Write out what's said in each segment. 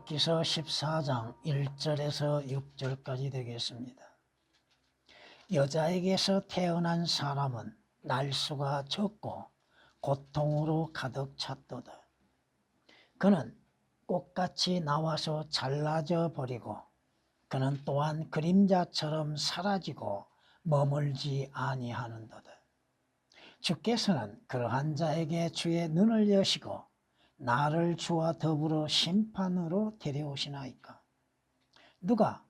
욥기서 14장 1절에서 6절까지 되겠습니다. 여자에게서 태어난 사람은 날수가 적고 고통으로 가득 찼도다. 그는 꽃같이 나와서 잘라져 버리고 그는 또한 그림자처럼 사라지고 머물지 아니하는도다. 주께서는 그러한 자에게 주의 눈을 여시고 나를 주와 더불어 심판으로 데려오시나이까. 누가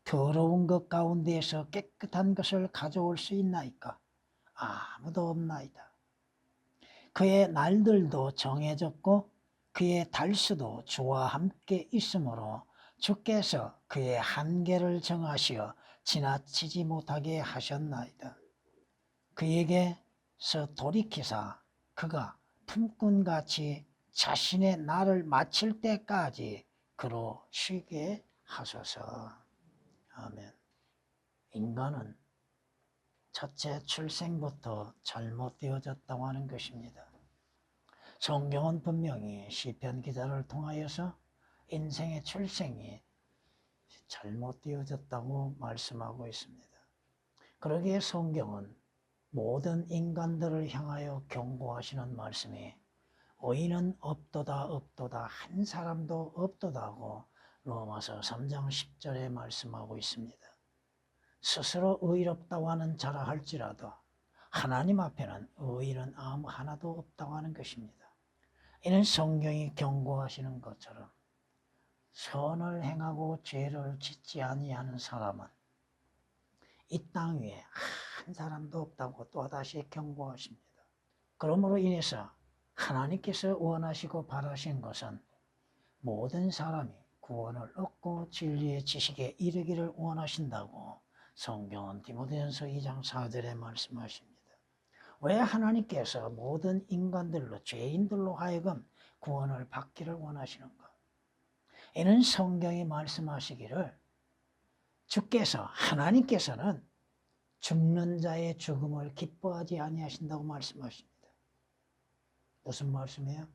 더러운 것 가운데에서 깨끗한 것을 가져올 수 있나이까? 아무도 없나이다. 그의 날들도 정해졌고 그의 달수도 주와 함께 있으므로 주께서 그의 한계를 정하시어 지나치지 못하게 하셨나이다. 그에게서 돌이키사 그가 품꾼같이 자신의 날을 마칠 때까지 그로 쉬게 하소서. 아멘. 인간은 첫째 출생부터 잘못되어졌다고 하는 것입니다. 성경은 분명히 시편 기자를 통하여서 인생의 출생이 잘못되어졌다고 말씀하고 있습니다. 그러기에 성경은 모든 인간들을 향하여 경고하시는 말씀이 의인은 없도다 없도다 한 사람도 없도다 하고 로마서 3장 10절에 말씀하고 있습니다. 스스로 의롭다고 하는 자라 할지라도 하나님 앞에는 의인은 아무 하나도 없다고 하는 것입니다. 이는 성경이 경고하시는 것처럼 선을 행하고 죄를 짓지 아니하는 사람은 이 땅 위에 한 사람도 없다고 또다시 경고하십니다. 그러므로 인해서 하나님께서 원하시고 바라신 것은 모든 사람이 구원을 얻고 진리의 지식에 이르기를 원하신다고 성경은 디모데전서 2장 4절에 말씀하십니다. 왜 하나님께서 모든 인간들로 죄인들로 하여금 구원을 받기를 원하시는가? 이는 성경이 말씀하시기를 주께서 하나님께서는 죽는 자의 죽음을 기뻐하지 아니하신다고 말씀하십니다. 무슨 말씀이에요?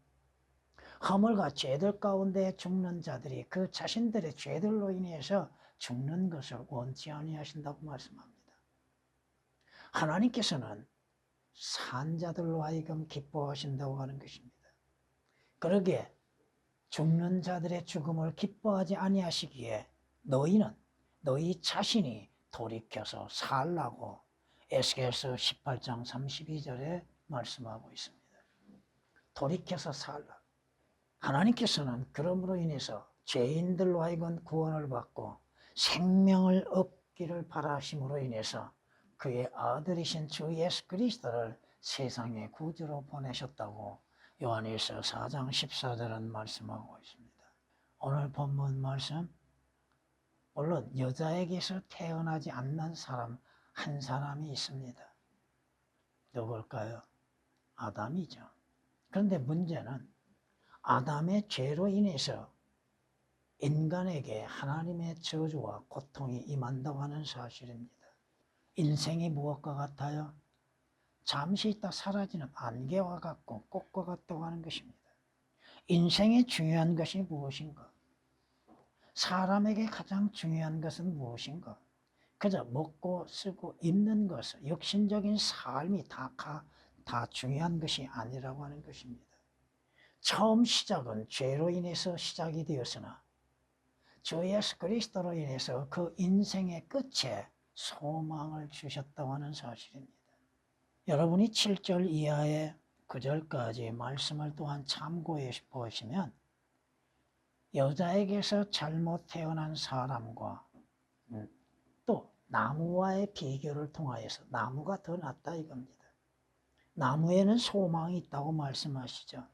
허물과 죄들 가운데 죽는 자들이 그 자신들의 죄들로 인해서 죽는 것을 원치 아니하신다고 말씀합니다. 하나님께서는 산자들로 하여금 기뻐하신다고 하는 것입니다. 그러기에 죽는 자들의 죽음을 기뻐하지 아니하시기에 너희는 너희 자신이 돌이켜서 살라고 에스겔서 18장 32절에 말씀하고 있습니다. 돌이켜서 살라. 하나님께서는 그러므로 인해서 죄인들로 하여금 구원을 받고 생명을 얻기를 바라심으로 인해서 그의 아들이신 주 예수 그리스도를 세상의 구주로 보내셨다고 요한일서 4장 14절은 말씀하고 있습니다. 오늘 본문 말씀, 물론 여자에게서 태어나지 않는 사람 한 사람이 있습니다. 누굴까요? 아담이죠. 그런데 문제는 아담의 죄로 인해서 인간에게 하나님의 저주와 고통이 임한다고 하는 사실입니다. 인생이 무엇과 같아요? 잠시 있다 사라지는 안개와 같고 꽃과 같다고 하는 것입니다. 인생의 중요한 것이 무엇인가? 사람에게 가장 중요한 것은 무엇인가? 그저 먹고 쓰고 입는 것, 육신적인 삶이 다 중요한 것이 아니라고 하는 것입니다. 처음 시작은 죄로 인해서 시작이 되었으나 주 예수 그리스도로 인해서 그 인생의 끝에 소망을 주셨다고 하는 사실입니다. 여러분이 7절 이하의 9절까지 말씀을 또한 참고해 보시면 여자에게서 잘못 태어난 사람과 또 나무와의 비교를 통하여서 나무가 더 낫다 이겁니다. 나무에는 소망이 있다고 말씀하시죠.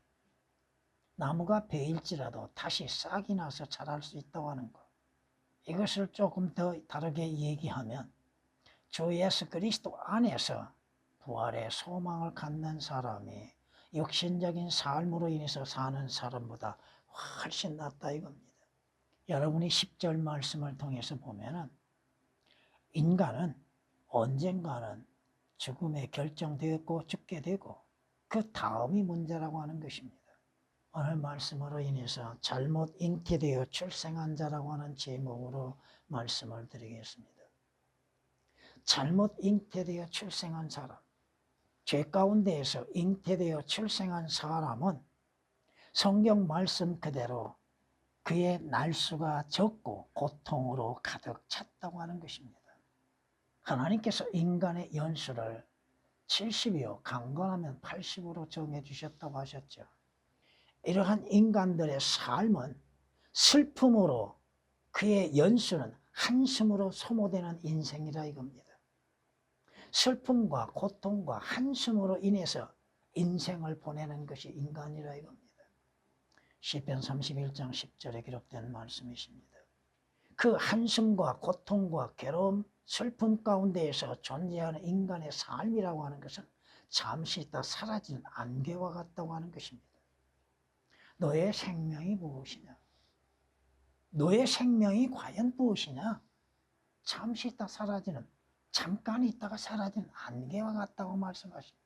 나무가 베일지라도 다시 싹이 나서 자랄 수 있다고 하는 것. 이것을 조금 더 다르게 얘기하면 주 예수 그리스도 안에서 부활의 소망을 갖는 사람이 육신적인 삶으로 인해서 사는 사람보다 훨씬 낫다 이겁니다. 여러분이 10절 말씀을 통해서 보면은 인간은 언젠가는 죽음에 결정되었고 죽게 되고 그 다음이 문제라고 하는 것입니다. 오늘 말씀으로 인해서 잘못 잉태되어 출생한 자라고 하는 제목으로 말씀을 드리겠습니다. 잘못 잉태되어 출생한 사람, 죄 가운데에서 잉태되어 출생한 사람은 성경 말씀 그대로 그의 날수가 적고 고통으로 가득 찼다고 하는 것입니다. 하나님께서 인간의 연수를 70이요 강건하면 80으로 정해주셨다고 하셨죠. 이러한 인간들의 삶은 슬픔으로 그의 연수는 한숨으로 소모되는 인생이라 이겁니다. 슬픔과 고통과 한숨으로 인해서 인생을 보내는 것이 인간이라 이겁니다. 시편 31장 10절에 기록된 말씀이십니다. 그 한숨과 고통과 괴로움, 슬픔 가운데에서 존재하는 인간의 삶이라고 하는 것은 잠시 있다 사라지는 안개와 같다고 하는 것입니다. 너의 생명이 무엇이냐? 너의 생명이 과연 무엇이냐? 잠시 있다 사라지는, 잠깐 있다가 사라지는 안개와 같다고 말씀하십니다.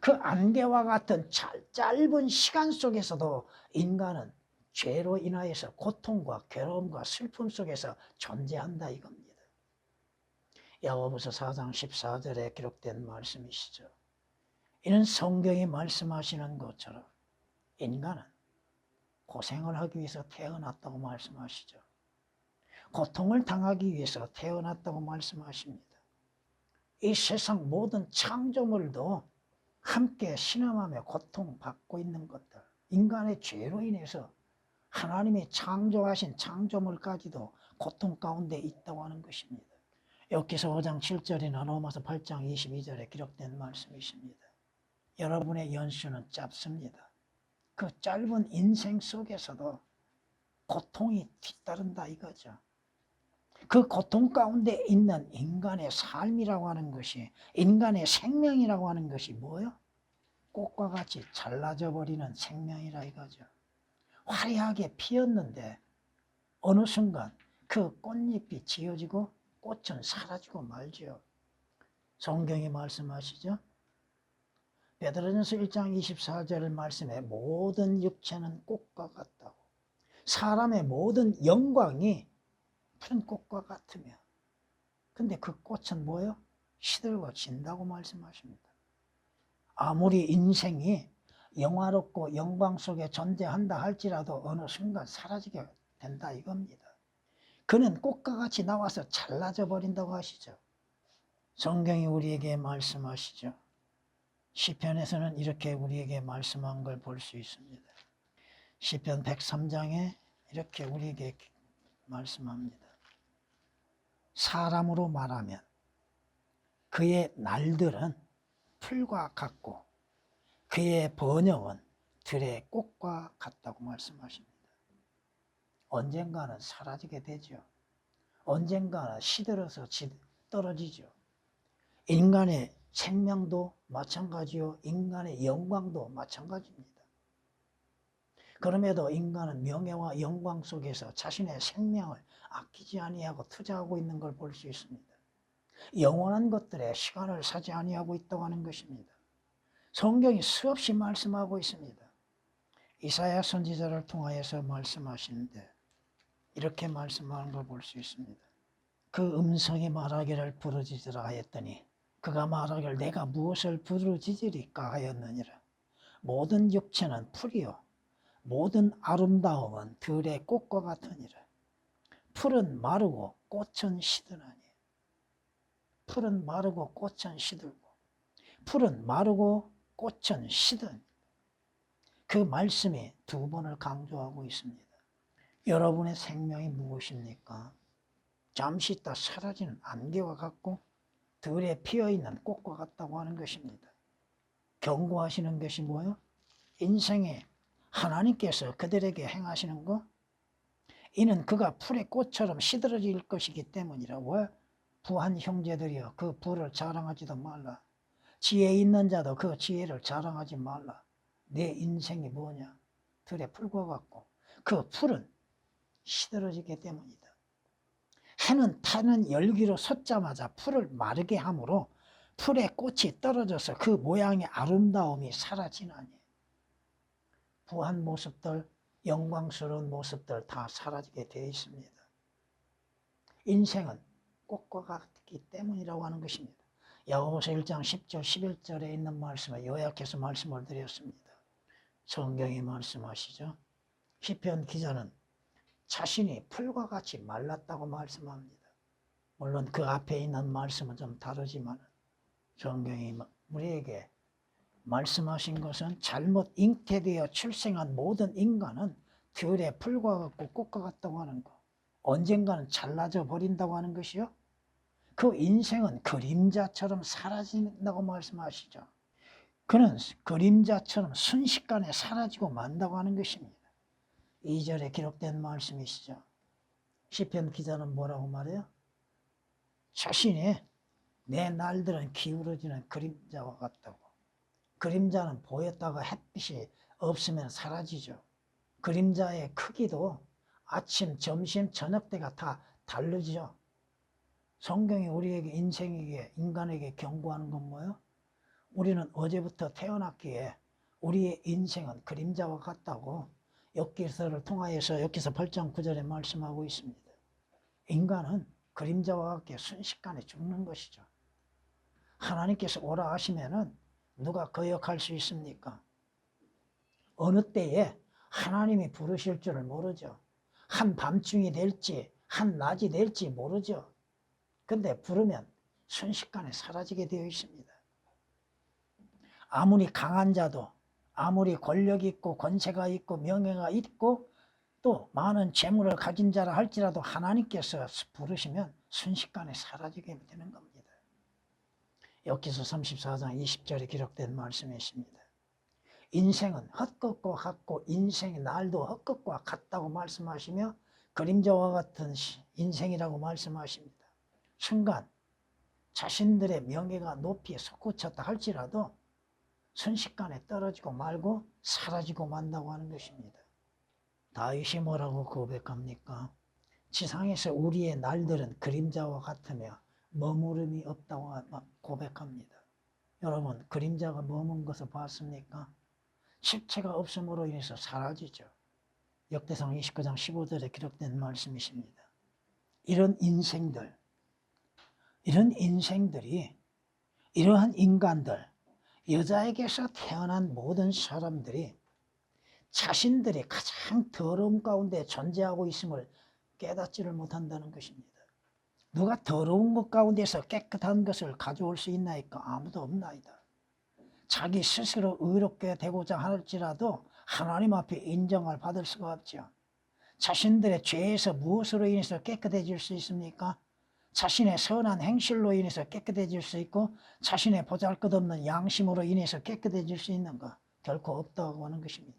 그 안개와 같은 짧은 시간 속에서도 인간은 죄로 인하여서 고통과 괴로움과 슬픔 속에서 존재한다 이겁니다. 야고보서 4장 14절에 기록된 말씀이시죠. 이는 성경이 말씀하시는 것처럼 인간은 고생을 하기 위해서 태어났다고 말씀하시죠. 고통을 당하기 위해서 태어났다고 말씀하십니다. 이 세상 모든 창조물도 함께 신음하며 고통받고 있는 것들, 인간의 죄로 인해서 하나님이 창조하신 창조물까지도 고통 가운데 있다고 하는 것입니다. 욥기서 5장 7절이나 로마서 8장 22절에 기록된 말씀이십니다. 여러분의 연수는 짧습니다. 그 짧은 인생 속에서도 고통이 뒤따른다 이거죠. 그 고통 가운데 있는 인간의 삶이라고 하는 것이, 인간의 생명이라고 하는 것이 뭐예요? 꽃과 같이 잘라져 버리는 생명이라 이거죠. 화려하게 피었는데 어느 순간 그 꽃잎이 지어지고 꽃은 사라지고 말죠. 성경이 말씀하시죠. 베드로전서 1장 24절 말씀에 모든 육체는 꽃과 같다고, 사람의 모든 영광이 푸른 꽃과 같으며, 근데 그 꽃은 뭐예요? 시들고 진다고 말씀하십니다. 아무리 인생이 영화롭고 영광 속에 존재한다 할지라도 어느 순간 사라지게 된다 이겁니다. 그는 꽃과 같이 나와서 잘라져 버린다고 하시죠. 성경이 우리에게 말씀하시죠. 시편에서는 이렇게 우리에게 말씀한 걸 볼 수 있습니다. 시편 103장에 이렇게 우리에게 말씀합니다. 사람으로 말하면 그의 날들은 풀과 같고 그의 번영은 들의 꽃과 같다고 말씀하십니다. 언젠가는 사라지게 되죠. 언젠가는 시들어서 떨어지죠. 인간의 생명도 마찬가지요. 인간의 영광도 마찬가지입니다. 그럼에도 인간은 명예와 영광 속에서 자신의 생명을 아끼지 아니하고 투자하고 있는 걸 볼 수 있습니다. 영원한 것들에 시간을 사지 아니하고 있다고 하는 것입니다. 성경이 수없이 말씀하고 있습니다. 이사야 선지자를 통하여서 말씀하시는데 이렇게 말씀하는 걸 볼 수 있습니다. 그 음성이 말하기를 부르짖으라 하였더니 그가 말하기를 내가 무엇을 부르짖으리까 하였느니라. 모든 육체는 풀이요 모든 아름다움은 들의 꽃과 같으니라. 풀은 마르고 꽃은 시드나니. 풀은 마르고 꽃은 시들고, 풀은 마르고 꽃은 시든. 그 말씀이 두 번을 강조하고 있습니다. 여러분의 생명이 무엇입니까? 잠시 있다 사라지는 안개와 같고 들에 피어있는 꽃과 같다고 하는 것입니다. 경고하시는 것이 뭐예요? 인생에 하나님께서 그들에게 행하시는 것, 이는 그가 풀의 꽃처럼 시들어질 것이기 때문이라. 왜? 부한 형제들이여 그 부를 자랑하지도 말라. 지혜 있는 자도 그 지혜를 자랑하지 말라. 내 인생이 뭐냐? 들의 풀과 같고 그 풀은 시들어지기 때문이다. 해는 타는 열기로 솟자마자 풀을 마르게 하므로 풀의 꽃이 떨어져서 그 모양의 아름다움이 사라지나니. 부한 모습들, 영광스러운 모습들 다 사라지게 되어 있습니다. 인생은 꽃과 같기 때문이라고 하는 것입니다. 야고보서 1장 10절 11절에 있는 말씀을 요약해서 말씀을 드렸습니다. 성경이 말씀하시죠. 시편 기자는 자신이 풀과 같이 말랐다고 말씀합니다. 물론 그 앞에 있는 말씀은 좀 다르지만 성경이 우리에게 말씀하신 것은 잘못 잉태되어 출생한 모든 인간은 들의 풀과 같고 꽃과 같다고 하는 것, 언젠가는 잘라져 버린다고 하는 것이요. 그 인생은 그림자처럼 사라진다고 말씀하시죠. 그는 그림자처럼 순식간에 사라지고 만다고 하는 것입니다. 2절에 기록된 말씀이시죠. 시편 기자는 뭐라고 말해요? 자신이 내 날들은 기울어지는 그림자와 같다고. 그림자는 보였다가 햇빛이 없으면 사라지죠. 그림자의 크기도 아침, 점심, 저녁 때가 다 다르죠. 성경이 우리에게 인생에게 인간에게 경고하는 건 뭐예요? 우리는 어제부터 태어났기에 우리의 인생은 그림자와 같다고 욥기서를 통하여서 욥기서 8장 9절에 말씀하고 있습니다. 인간은 그림자와 같게 순식간에 죽는 것이죠. 하나님께서 오라 하시면은 누가 거역할 수 있습니까? 어느 때에 하나님이 부르실 줄을 모르죠. 한 밤중이 될지 한 낮이 될지 모르죠. 근데 부르면 순식간에 사라지게 되어 있습니다. 아무리 강한 자도 아무리 권력이 있고 권세가 있고 명예가 있고 또 많은 재물을 가진 자라 할지라도 하나님께서 부르시면 순식간에 사라지게 되는 겁니다. 욥기서 34장 20절에 기록된 말씀이십니다. 인생은 헛것과 같고 인생의 날도 헛것과 같다고 말씀하시며 그림자와 같은 인생이라고 말씀하십니다. 순간 자신들의 명예가 높이 솟구쳤다 할지라도 순식간에 떨어지고 말고 사라지고 만다고 하는 것입니다. 다윗이 뭐라고 고백합니까? 지상에서 우리의 날들은 그림자와 같으며 머무름이 없다고 고백합니다. 여러분, 그림자가 머문 것을 봤습니까? 실체가 없음으로 인해서 사라지죠. 역대상 29장 15절에 기록된 말씀이십니다. 이런 인생들이 이러한 인간들, 여자에게서 태어난 모든 사람들이 자신들이 가장 더러움 가운데 존재하고 있음을 깨닫지를 못한다는 것입니다. 누가 더러운 것 가운데서 깨끗한 것을 가져올 수 있나이까? 아무도 없나이다. 자기 스스로 의롭게 되고자 할지라도 하나님 앞에 인정을 받을 수가 없죠. 자신들의 죄에서 무엇으로 인해서 깨끗해질 수 있습니까? 자신의 선한 행실로 인해서 깨끗해질 수 있고 자신의 보잘것없는 양심으로 인해서 깨끗해질 수 있는 것 결코 없다고 하는 것입니다.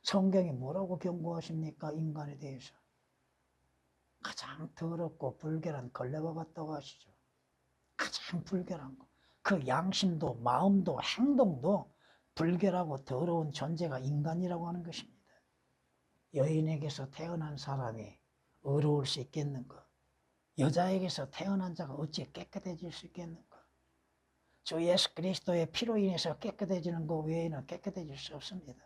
성경이 뭐라고 경고하십니까? 인간에 대해서 가장 더럽고 불결한 걸레와 같다고 하시죠. 가장 불결한 것. 그 양심도 마음도 행동도 불결하고 더러운 존재가 인간이라고 하는 것입니다. 여인에게서 태어난 사람이 의로울 수 있겠는가? 여자에게서 태어난 자가 어찌 깨끗해질 수 있겠는가? 주 예수 그리스도의 피로 인해서 깨끗해지는 것 외에는 깨끗해질 수 없습니다.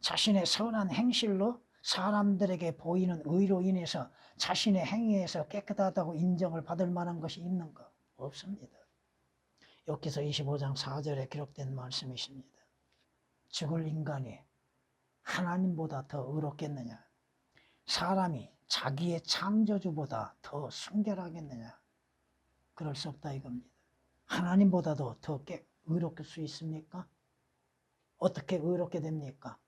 자신의 선한 행실로 사람들에게 보이는 의로 인해서 자신의 행위에서 깨끗하다고 인정을 받을 만한 것이 있는가? 없습니다. 욥기서 25장 4절에 기록된 말씀이십니다. 죽을 인간이 하나님보다 더 의롭겠느냐? 사람이 자기의 창조주보다 더 순결하겠느냐? 그럴 수 없다 이겁니다. 하나님보다도 더 의롭게 수 있습니까? 어떻게 의롭게 됩니까?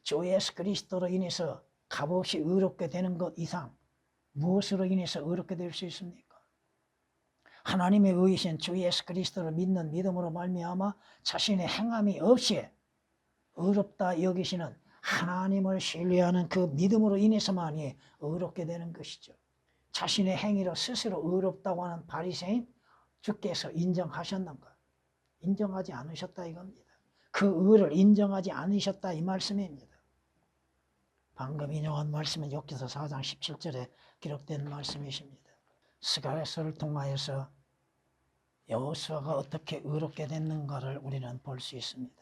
주 예수 그리스도로 인해서 값없이 의롭게 되는 것 이상 무엇으로 인해서 의롭게 될 수 있습니까? 하나님의 의이신 주 예수 그리스도를 믿는 믿음으로 말미암아 자신의 행함이 없이 의롭다 여기시는 하나님을 신뢰하는 그 믿음으로 인해서만이 의롭게 되는 것이죠. 자신의 행위로 스스로 의롭다고 하는 바리새인 주께서 인정하셨는가? 인정하지 않으셨다 이겁니다. 그 의를 인정하지 않으셨다 이 말씀입니다. 방금 인용한 말씀은 욥기서 4장 17절에 기록된 말씀이십니다. 스가랴서를 통하여서 여호수아가 어떻게 의롭게 됐는가를 우리는 볼 수 있습니다.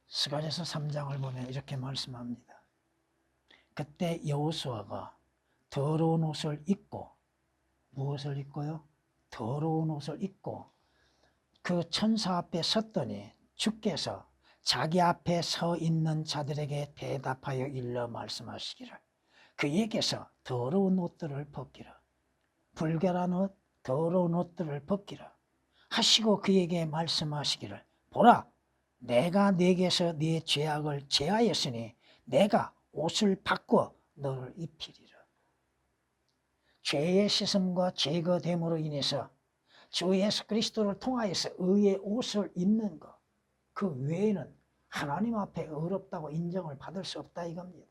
스가랴서 3장을 보면 이렇게 말씀합니다. 그때 여호수아가 더러운 옷을 입고, 무엇을 입고요? 더러운 옷을 입고 그 천사 앞에 섰더니 주께서 자기 앞에 서 있는 자들에게 대답하여 일러 말씀하시기를 그에게서 더러운 옷들을 벗기라. 불결한 옷, 더러운 옷들을 벗기라 하시고 그에게 말씀하시기를 보라, 내가 네게서 네 죄악을 제하였으니 내가 옷을 바꿔 너를 입히리라. 죄의 씻음과 제거됨으로 인해서 주 예수 그리스도를 통하여서 의의 옷을 입는 것, 그 외에는 하나님 앞에 의롭다고 인정을 받을 수 없다 이겁니다.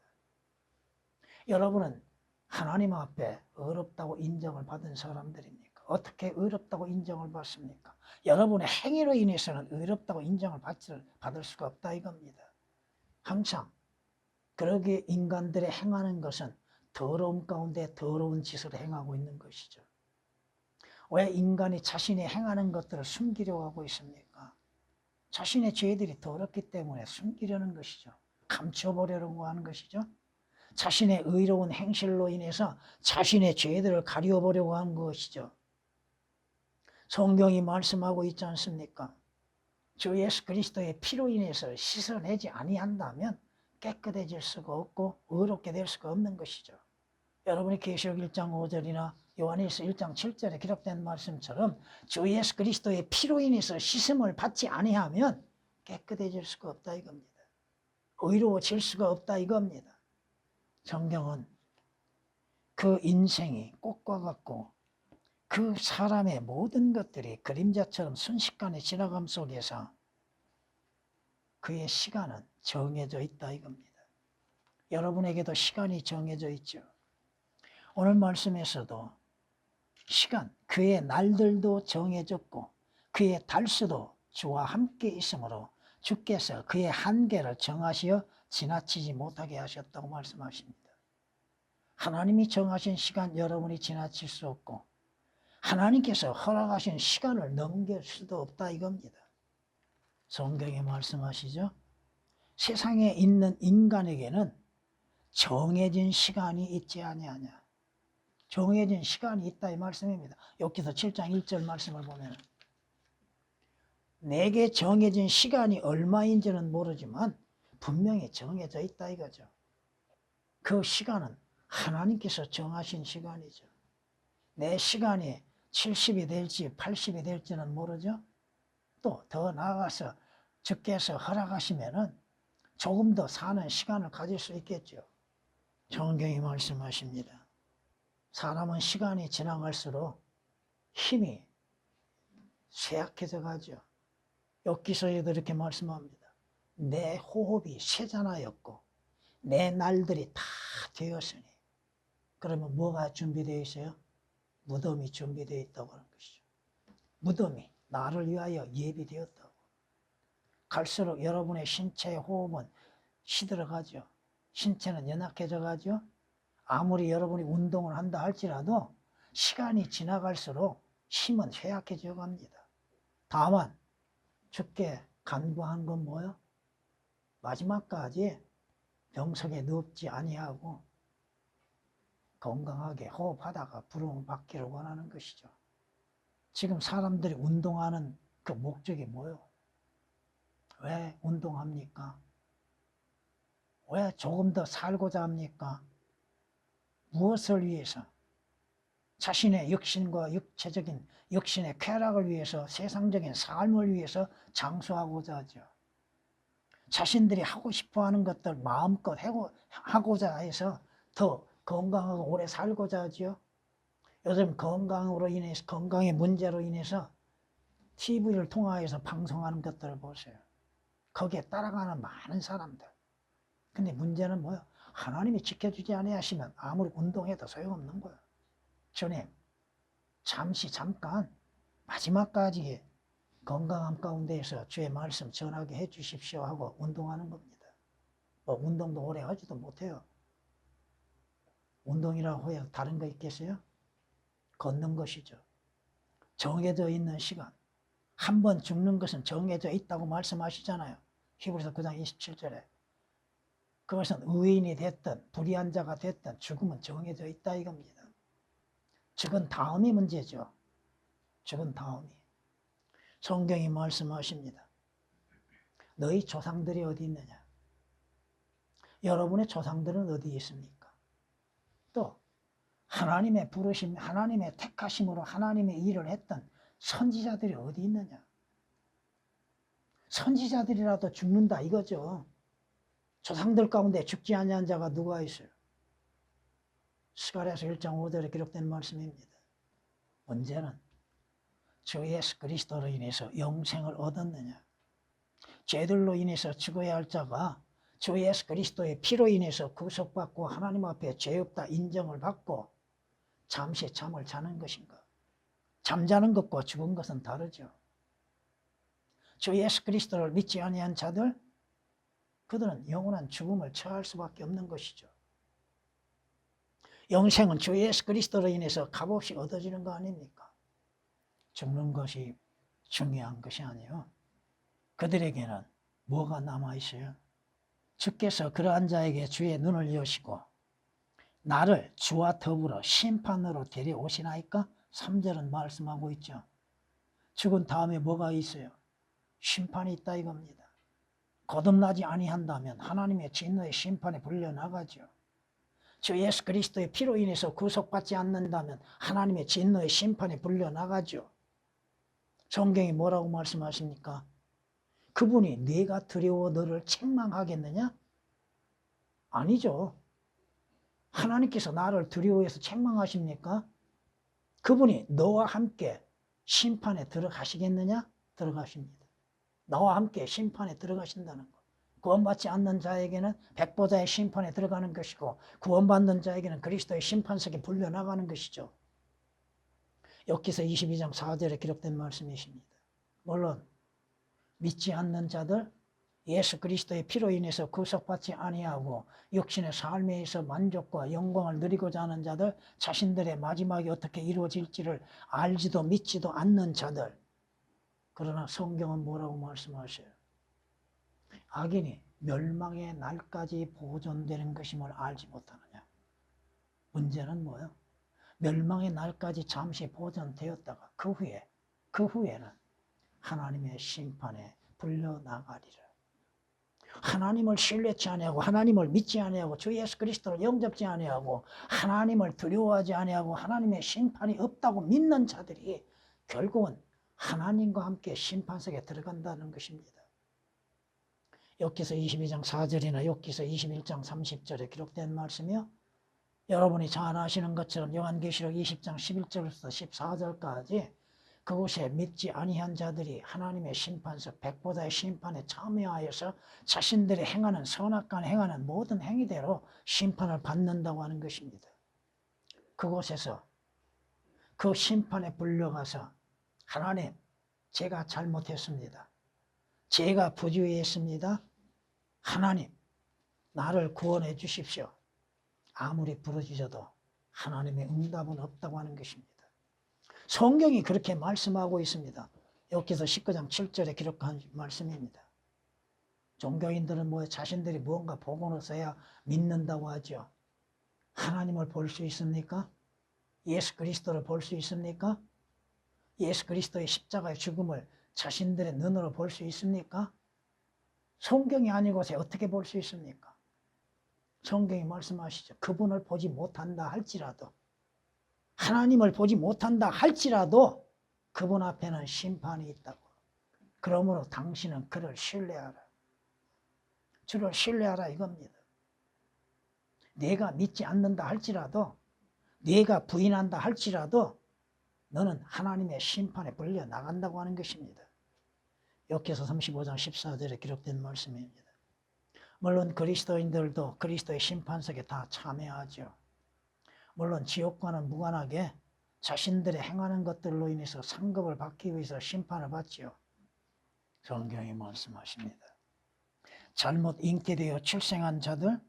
여러분은 하나님 앞에 의롭다고 인정을 받은 사람들입니까? 어떻게 의롭다고 인정을 받습니까? 여러분의 행위로 인해서는 의롭다고 인정을 받을 수가 없다 이겁니다. 항상 그러기에 인간들의 행하는 것은 더러움 가운데 더러운 짓을 행하고 있는 것이죠. 왜 인간이 자신이 행하는 것들을 숨기려고 하고 있습니까? 자신의 죄들이 더럽기 때문에 숨기려는 것이죠. 감춰보려고 하는 것이죠. 자신의 의로운 행실로 인해서 자신의 죄들을 가려보려고 하는 것이죠. 성경이 말씀하고 있지 않습니까? 주 예수 그리스도의 피로 인해서 씻어내지 아니한다면 깨끗해질 수가 없고 의롭게 될 수가 없는 것이죠. 여러분이 계시록 1장 5절이나 요한일서 1장 7절에 기록된 말씀처럼 주 예수 그리스도의 피로 인해서 씻음을 받지 아니하면 깨끗해질 수가 없다 이겁니다. 의로워질 수가 없다 이겁니다. 성경은 그 인생이 꽃과 같고 그 사람의 모든 것들이 그림자처럼 순식간에 지나감 속에서 그의 시간은 정해져 있다 이겁니다. 여러분에게도 시간이 정해져 있죠. 오늘 말씀에서도 시간, 그의 날들도 정해졌고 그의 달수도 주와 함께 있으므로 주께서 그의 한계를 정하시어 지나치지 못하게 하셨다고 말씀하십니다. 하나님이 정하신 시간 여러분이 지나칠 수 없고 하나님께서 허락하신 시간을 넘길 수도 없다 이겁니다. 성경에 말씀하시죠. 세상에 있는 인간에게는 정해진 시간이 있지 아니하냐. 정해진 시간이 있다 이 말씀입니다. 욥기서 7장 1절 말씀을 보면 내게 정해진 시간이 얼마인지는 모르지만 분명히 정해져 있다 이거죠. 그 시간은 하나님께서 정하신 시간이죠. 내 시간이 70이 될지 80이 될지는 모르죠. 또 더 나아가서 주께서 허락하시면은 조금 더 사는 시간을 가질 수 있겠죠. 성경이 말씀하십니다. 사람은 시간이 지나갈수록 힘이 쇠약해져 가죠. 욥기서에도 이렇게 말씀합니다. 내 호흡이 쇠잔하였고 내 날들이 다 되었으니 그러면 뭐가 준비되어 있어요? 무덤이 준비되어 있다고 하는 것이죠. 무덤이 나를 위하여 예비되었다고. 갈수록 여러분의 신체의 호흡은 시들어가죠. 신체는 연약해져 가죠. 아무리 여러분이 운동을 한다 할지라도 시간이 지나갈수록 힘은 쇠약해져 갑니다. 다만 주께 간구한 건 뭐요? 마지막까지 병석에 눕지 아니하고 건강하게 호흡하다가 부름을 받기를 원하는 것이죠. 지금 사람들이 운동하는 그 목적이 뭐요? 왜 운동합니까? 왜 조금 더 살고자 합니까? 무엇을 위해서? 자신의 육신과 육체적인 육신의 쾌락을 위해서 세상적인 삶을 위해서 장수하고자 하죠. 자신들이 하고 싶어하는 것들 마음껏 하고자 해서 더 건강하고 오래 살고자 하죠. 요즘 건강의 문제로 인해서 TV를 통하여서 방송하는 것들을 보세요. 거기에 따라가는 많은 사람들. 근데 문제는 뭐예요? 하나님이 지켜주지 아니하시면 아무리 운동해도 소용없는 거예요. 주님, 잠깐 마지막까지 건강함 가운데에서 주의 말씀 전하게 해 주십시오 하고 운동하는 겁니다. 뭐 운동도 오래 하지도 못해요. 운동이라고 해서 다른 거 있겠어요? 걷는 것이죠. 정해져 있는 시간. 한 번 죽는 것은 정해져 있다고 말씀하시잖아요. 히브리서 9장 27절에. 그것은 의인이 됐든 불의한 자가 됐든 죽음은 정해져 있다 이겁니다. 죽은 다음이 문제죠. 죽은 다음이. 성경이 말씀하십니다. 너희 조상들이 어디 있느냐? 여러분의 조상들은 어디 있습니까? 또 하나님의 부르심, 하나님의 택하심으로 하나님의 일을 했던 선지자들이 어디 있느냐? 선지자들이라도 죽는다 이거죠. 조상들 가운데 죽지 아니한 자가 누가 있어요? 스가랴서 1장 5절에 기록된 말씀입니다. 문제는 주 예수 그리스도로 인해서 영생을 얻었느냐? 죄들로 인해서 죽어야 할 자가 주 예수 그리스도의 피로 인해서 구속받고 하나님 앞에 죄 없다 인정을 받고 잠시 잠을 자는 것인가? 잠자는 것과 죽은 것은 다르죠. 주 예수 그리스도를 믿지 아니한 자들, 그들은 영원한 죽음을 처할 수밖에 없는 것이죠. 영생은 주 예수 그리스도로 인해서 값없이 얻어지는 거 아닙니까? 죽는 것이 중요한 것이 아니에요. 그들에게는 뭐가 남아있어요? 주께서 그러한 자에게 주의 눈을 여시고 나를 주와 더불어 심판으로 데려오시나이까? 3절은 말씀하고 있죠. 죽은 다음에 뭐가 있어요? 심판이 있다 이겁니다. 거듭나지 아니한다면 하나님의 진노의 심판에 불려나가죠. 주 예수 그리스도의 피로 인해서 구속받지 않는다면 하나님의 진노의 심판에 불려나가죠. 성경이 뭐라고 말씀하십니까? 그분이 네가 두려워 너를 책망하겠느냐? 아니죠. 하나님께서 나를 두려워해서 책망하십니까? 그분이 너와 함께 심판에 들어가시겠느냐? 들어가십니다. 나와 함께 심판에 들어가신다는 것. 구원받지 않는 자에게는 백보자의 심판에 들어가는 것이고 구원받는 자에게는 그리스도의 심판석에 불려나가는 것이죠. 욥기서 22장 4절에 기록된 말씀이십니다. 물론 믿지 않는 자들, 예수 그리스도의 피로 인해서 구속받지 아니하고 육신의 삶에서 만족과 영광을 누리고자 하는 자들, 자신들의 마지막이 어떻게 이루어질지를 알지도 믿지도 않는 자들. 그러나 성경은 뭐라고 말씀하셔요? 악인이 멸망의 날까지 보존되는 것임을 알지 못하느냐? 문제는 뭐예요? 멸망의 날까지 잠시 보존되었다가 그 후에는 하나님의 심판에 불려나가리라. 하나님을 신뢰치 아니하고 하나님을 믿지 아니하고 주 예수 그리스도를 영접지 아니하고 하나님을 두려워하지 아니하고 하나님의 심판이 없다고 믿는 자들이 결국은 하나님과 함께 심판석에 들어간다는 것입니다. 욥기서 22장 4절이나 욥기서 21장 30절에 기록된 말씀이요. 여러분이 잘 아시는 것처럼 요한계시록 20장 11절부터 14절까지 그곳에 믿지 아니한 자들이 하나님의 심판석 백보자의 심판에 참여하여서 자신들이 행하는 선악간 행하는 모든 행위대로 심판을 받는다고 하는 것입니다. 그곳에서 그 심판에 불려가서 하나님, 제가 잘못했습니다. 제가 부주의했습니다. 하나님, 나를 구원해 주십시오. 아무리 부르짖어도 하나님의 응답은 없다고 하는 것입니다. 성경이 그렇게 말씀하고 있습니다. 욥기서 19장 7절에 기록한 말씀입니다. 종교인들은 자신들이 무언가 복음으로서야 믿는다고 하죠. 하나님을 볼 수 있습니까? 예수 그리스도를 볼 수 있습니까? 예수 그리스도의 십자가의 죽음을 자신들의 눈으로 볼 수 있습니까? 성경이 아니고서 어떻게 볼 수 있습니까? 성경이 말씀하시죠. 그분을 보지 못한다 할지라도, 하나님을 보지 못한다 할지라도 그분 앞에는 심판이 있다고. 그러므로 당신은 그를 신뢰하라. 주를 신뢰하라 이겁니다. 내가 믿지 않는다 할지라도, 내가 부인한다 할지라도 너는 하나님의 심판에 불려 나간다고 하는 것입니다. 욥기서 35장 14절에 기록된 말씀입니다. 물론 그리스도인들도 그리스도의 심판석에 다 참여하죠. 물론 지옥과는 무관하게 자신들의 행하는 것들로 인해서 상급을 받기 위해서 심판을 받죠. 성경이 말씀하십니다. 잘못 잉태되어 출생한 자들,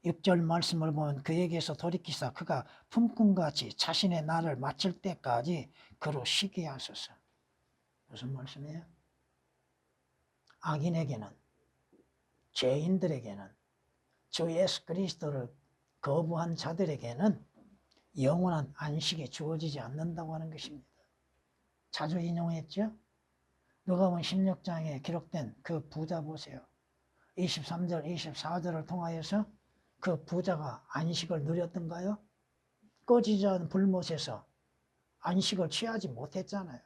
6절 말씀을 보면 그에게서 돌이키사 그가 품꾼같이 자신의 날을 마칠 때까지 그로 쉬게 하소서. 무슨 말씀이에요? 악인에게는 죄인들에게는, 주 예수 그리스도를 거부한 자들에게는 영원한 안식이 주어지지 않는다고 하는 것입니다. 자주 인용했죠? 누가복음 16장에 기록된 그 부자 보세요. 23절, 24절을 통하여서 그 부자가 안식을 누렸던가요? 꺼지지 않은 불못에서 안식을 취하지 못했잖아요.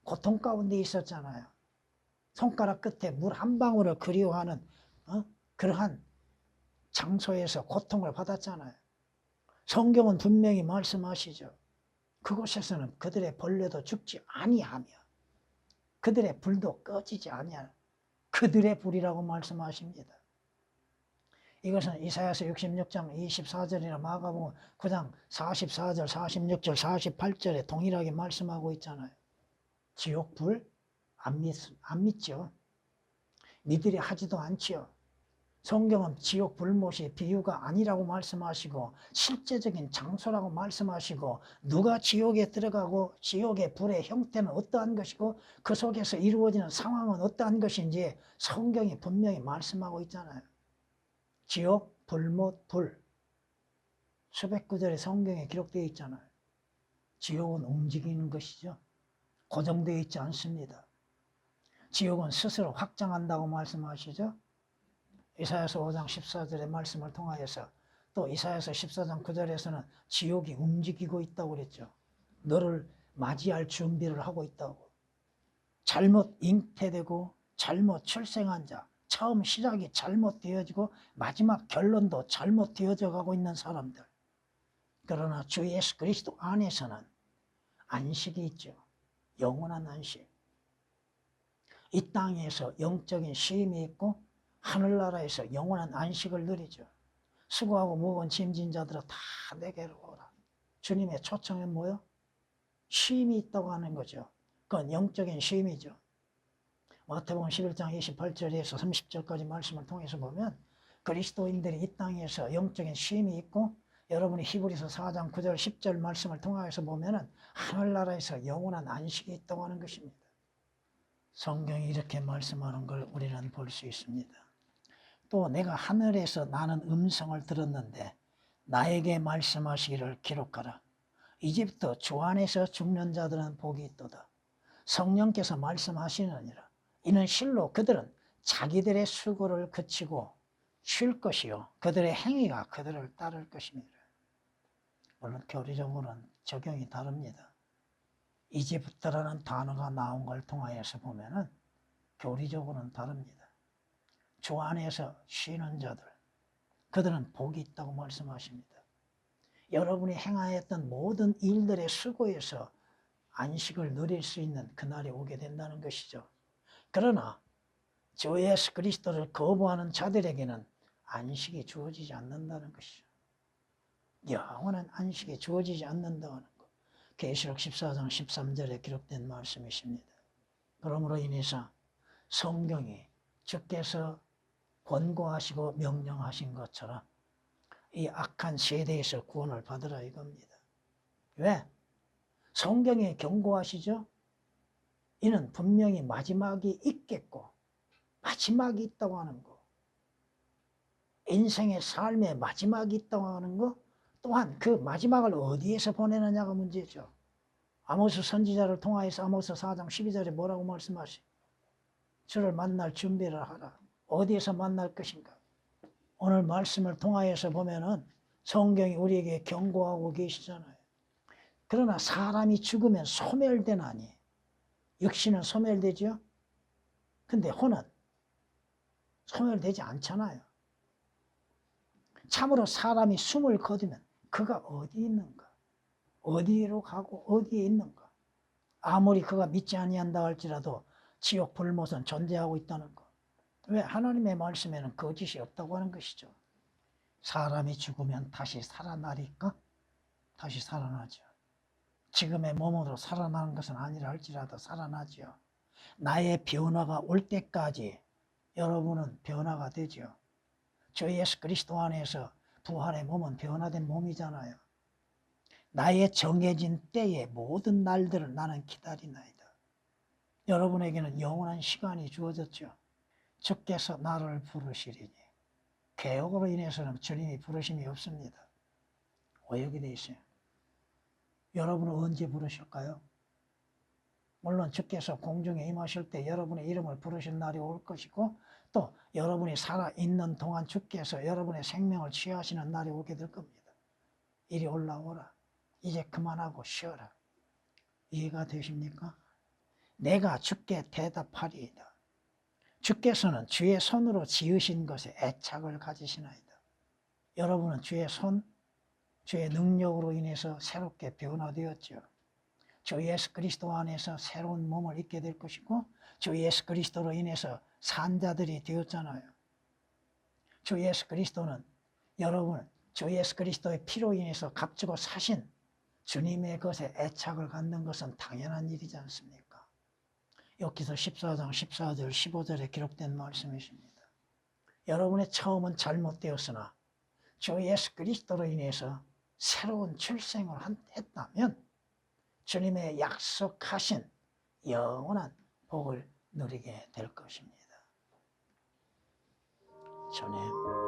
고통 가운데 있었잖아요. 손가락 끝에 물 한 방울을 그리워하는 그러한 장소에서 고통을 받았잖아요. 성경은 분명히 말씀하시죠. 그곳에서는 그들의 벌레도 죽지 아니하며 그들의 불도 꺼지지 아니하며 그들의 불이라고 말씀하십니다. 이것은 이사야서 66장 24절이나 마가복음 9장 44절, 46절, 48절에 동일하게 말씀하고 있잖아요. 지옥 불? 안 믿죠. 믿으려 하지도 않지요. 성경은 지옥 불못이 비유가 아니라고 말씀하시고 실제적인 장소라고 말씀하시고 누가 지옥에 들어가고 지옥의 불의 형태는 어떠한 것이고 그 속에서 이루어지는 상황은 어떠한 것인지 성경이 분명히 말씀하고 있잖아요. 지옥, 불못, 불. 수백 구절의 성경에 기록되어 있잖아요. 지옥은 움직이는 것이죠. 고정되어 있지 않습니다. 지옥은 스스로 확장한다고 말씀하시죠. 이사야서 5장 14절의 말씀을 통하여서 또 이사야서 14장 9절에서는 지옥이 움직이고 있다고 그랬죠. 너를 맞이할 준비를 하고 있다고. 잘못 잉태되고 잘못 출생한 자, 처음 시작이 잘못 되어지고 마지막 결론도 잘못 되어져 가고 있는 사람들. 그러나 주 예수 그리스도 안에서는 안식이 있죠. 영원한 안식. 이 땅에서 영적인 쉼이 있고 하늘나라에서 영원한 안식을 누리죠. 수고하고 무거운 짐진 자들아 다 내게로 오라. 주님의 초청은 뭐요? 쉼이 있다고 하는 거죠. 그건 영적인 쉼이죠. 마태복음 11장 28절에서 30절까지 말씀을 통해서 보면 그리스도인들이 이 땅에서 영적인 쉼이 있고 여러분이 히브리서 4장 9절 10절 말씀을 통해서 보면 하늘나라에서 영원한 안식이 있다고 하는 것입니다. 성경이 이렇게 말씀하는 걸 우리는 볼 수 있습니다. 또 내가 하늘에서 나는 음성을 들었는데 나에게 말씀하시기를 기록하라. 이제부터 주 안에서 죽는 자들은 복이 있도다. 성령께서 말씀하시느니라. 이는 실로 그들은 자기들의 수고를 그치고 쉴 것이요 그들의 행위가 그들을 따를 것입니다. 물론 교리적으로는 적용이 다릅니다. 이제부터라는 단어가 나온 걸 통하여서 보면은 교리적으로는 다릅니다. 주 안에서 쉬는 자들, 그들은 복이 있다고 말씀하십니다. 여러분이 행하였던 모든 일들의 수고에서 안식을 누릴 수 있는 그날이 오게 된다는 것이죠. 그러나 주 예수 그리스도를 거부하는 자들에게는 안식이 주어지지 않는다는 것이죠. 영원한 안식이 주어지지 않는다는 것. 계시록 14장 13절에 기록된 말씀이십니다. 그러므로 인해서 성경이 주께서 권고하시고 명령하신 것처럼 이 악한 세대에서 구원을 받으라 이겁니다. 왜? 성경이 경고하시죠? 이는 분명히 마지막이 있겠고 마지막이 있다고 하는 거, 인생의 삶의 마지막이 있다고 하는 거, 또한 그 마지막을 어디에서 보내느냐가 문제죠. 아모스 선지자를 통하여서 아모스 4장 12절에 뭐라고 말씀하시? 주를 만날 준비를 하라. 어디에서 만날 것인가? 오늘 말씀을 통하여서 보면은 성경이 우리에게 경고하고 계시잖아요. 그러나 사람이 죽으면 소멸되나니, 육신은 소멸되죠? 근데 혼은 소멸되지 않잖아요. 참으로 사람이 숨을 거두면 그가 어디 있는가? 어디로 가고 어디에 있는가? 아무리 그가 믿지 아니한다 할지라도 지옥 불못은 존재하고 있다는 것. 왜? 하나님의 말씀에는 거짓이 없다고 하는 것이죠. 사람이 죽으면 다시 살아나리까? 다시 살아나죠. 지금의 몸으로 살아나는 것은 아니라 할지라도 살아나죠. 나의 변화가 올 때까지 여러분은 변화가 되죠. 주 예수 그리스도 안에서 부활의 몸은 변화된 몸이잖아요. 나의 정해진 때의 모든 날들을 나는 기다리나이다. 여러분에게는 영원한 시간이 주어졌죠. 주께서 나를 부르시리니. 개혁으로 인해서는 주님이 부르심이 없습니다. 오역이 되어 있어요. 여러분은 언제 부르실까요? 물론 주께서 공중에 임하실 때 여러분의 이름을 부르신 날이 올 것이고, 또 여러분이 살아있는 동안 주께서 여러분의 생명을 취하시는 날이 오게 될 겁니다. 이리 올라오라. 이제 그만하고 쉬어라. 이해가 되십니까? 내가 주께 대답하리이다. 주께서는 주의 손으로 지으신 것에 애착을 가지시나이다. 여러분은 주의 손, 주의 능력으로 인해서 새롭게 변화되었죠. 주 예수 그리스도 안에서 새로운 몸을 입게 될 것이고, 주 예수 그리스도로 인해서 산자들이 되었잖아요. 주 예수 그리스도는 여러분, 주 예수 그리스도의 피로 인해서 값주고 사신 주님의 것에 애착을 갖는 것은 당연한 일이지 않습니까? 욥기서 14장 14절 15절에 기록된 말씀이십니다. 여러분의 처음은 잘못되었으나 주 예수 그리스도로 인해서 새로운 출생을 했다면 주님의 약속하신 영원한 복을 누리게 될 것입니다. 주님,